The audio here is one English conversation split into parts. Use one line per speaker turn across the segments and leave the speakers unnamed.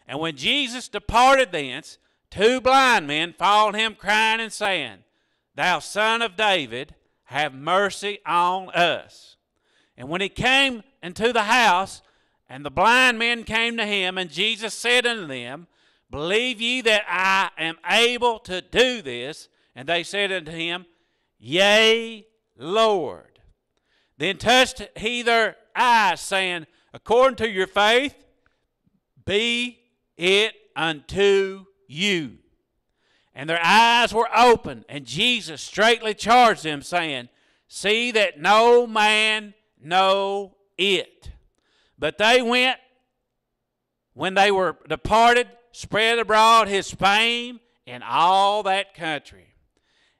And when Jesus departed thence, two blind men followed him, crying and saying, Thou Son of David, have mercy on us. And when he came into the house, and the blind men came to him, and Jesus said unto them, Believe ye that I am able to do this? And they said unto him, Yea, Lord. Then touched he their eyes, saying, According to your faith, be it unto you. And their eyes were opened, and Jesus straightly charged them, saying, See that no man know it. But they went, when they were departed, spread abroad his fame in all that country.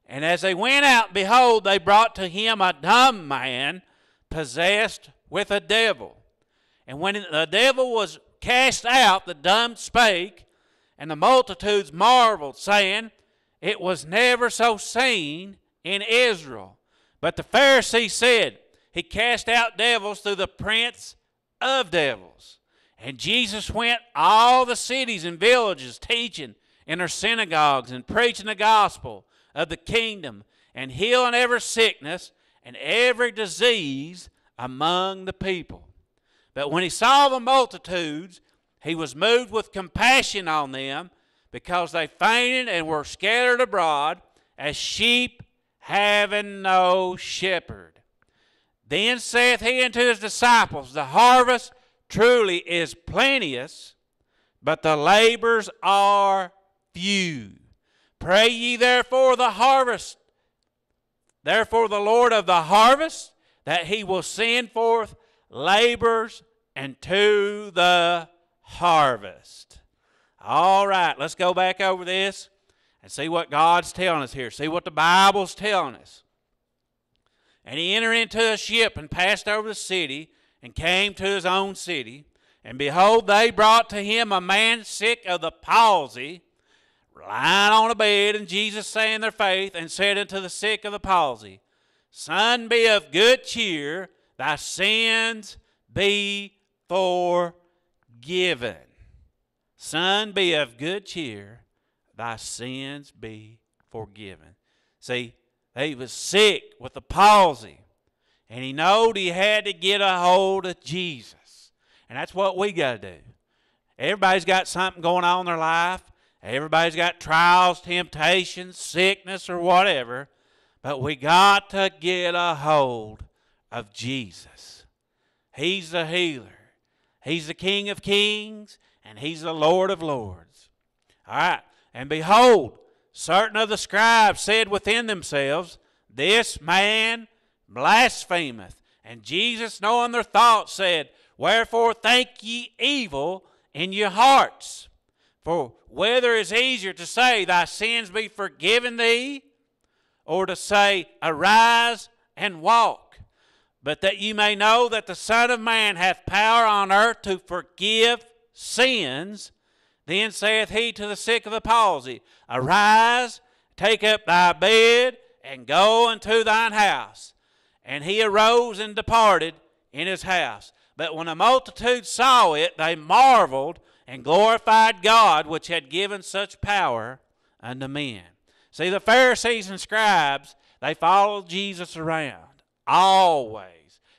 And as they went out, behold, they brought to him a dumb man possessed with a devil. And when the devil was cast out, the dumb spake, and the multitudes marveled, saying, It was never so seen in Israel. But the Pharisees said, He cast out devils through the prince of devils. And Jesus went all the cities and villages, teaching in their synagogues and preaching the gospel of the kingdom, and healing every sickness and every disease among the people. But when he saw the multitudes, he was moved with compassion on them, because they fainted and were scattered abroad as sheep having no shepherd. Then saith he unto his disciples, The harvest truly is plenteous, but the labors are few. Pray ye therefore the Lord of the harvest, that he will send forth laborers into the harvest. All right, let's go back over this and see what God's telling us here. See what the Bible's telling us. And he entered into a ship and passed over the city and came to his own city. And behold, they brought to him a man sick of the palsy, lying on a bed. And Jesus, saying their faith, and said unto the sick of the palsy, Son, be of good cheer, thy sins be forgiven. Son, be of good cheer, thy sins be forgiven. See, he was sick with the palsy, and he knowed he had to get a hold of Jesus. And that's what we got to do. Everybody's got something going on in their life. Everybody's got trials, temptations, sickness, or whatever. But we got to get a hold of Jesus. He's the healer. He's the King of kings, and he's the Lord of lords. All right. And behold, certain of the scribes said within themselves, This man blasphemeth. And Jesus, knowing their thoughts, said, Wherefore think ye evil in your hearts? For whether is easier to say, Thy sins be forgiven thee, or to say, Arise and walk? But that you may know that the Son of Man hath power on earth to forgive sins. Then saith he to the sick of the palsy, Arise, take up thy bed, and go into thine house. And he arose and departed in his house. But when the multitude saw it, they marveled and glorified God, which had given such power unto men. See, the Pharisees and scribes, they followed Jesus around, always.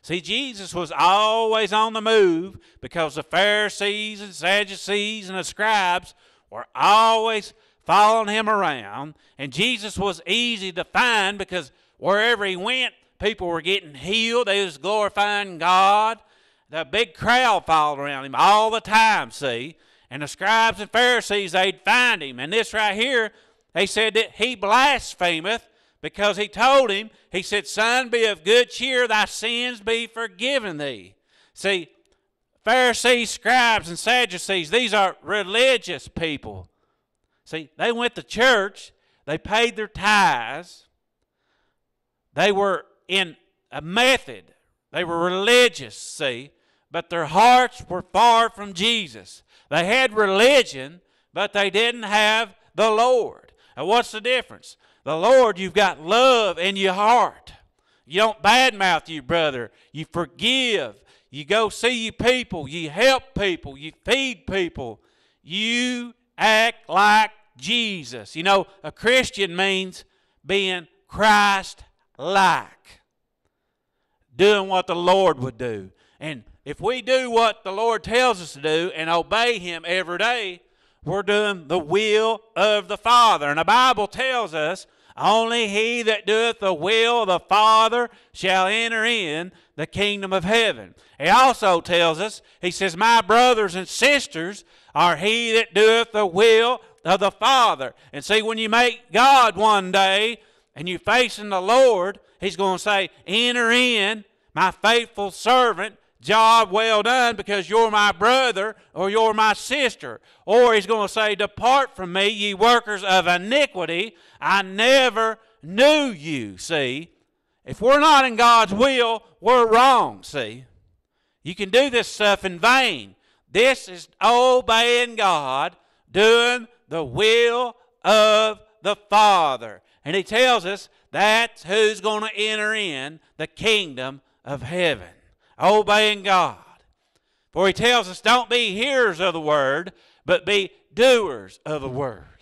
See, Jesus was always on the move, because the Pharisees and Sadducees and the scribes were always following him around. And Jesus was easy to find, because wherever he went, people were getting healed. They was glorifying God. The big crowd followed around him all the time, see. And the scribes and Pharisees, they'd find him. And this right here, they said that he blasphemeth, because he told him, he said, Son, be of good cheer, thy sins be forgiven thee. See, Pharisees, scribes, and Sadducees, these are religious people. See, they went to church, they paid their tithes, they were in a method, they were religious, see, but their hearts were far from Jesus. They had religion, but they didn't have the Lord. And what's the difference? The Lord, you've got love in your heart. You don't badmouth your brother. You forgive. You go see your people. You help people. You feed people. you act like Jesus. You know, a Christian means being Christ-like, doing what the Lord would do. And if we do what the Lord tells us to do and obey Him every day, we're doing the will of the Father. And the Bible tells us, only he that doeth the will of the Father shall enter in the kingdom of heaven. He also tells us, he says, my brothers and sisters are he that doeth the will of the Father. And see, when you make God one day and you're facing the Lord, He's going to say, enter in, my faithful servant, job well done, because you're my brother or you're my sister. Or He's going to say, depart from me, ye workers of iniquity, I never knew you. See, if we're not in God's will, we're wrong, see. You can do this stuff in vain. This is obeying God, doing the will of the Father. And He tells us that's who's going to enter in the kingdom of heaven. Obeying God. For He tells us, don't be hearers of the word, but be doers of the word.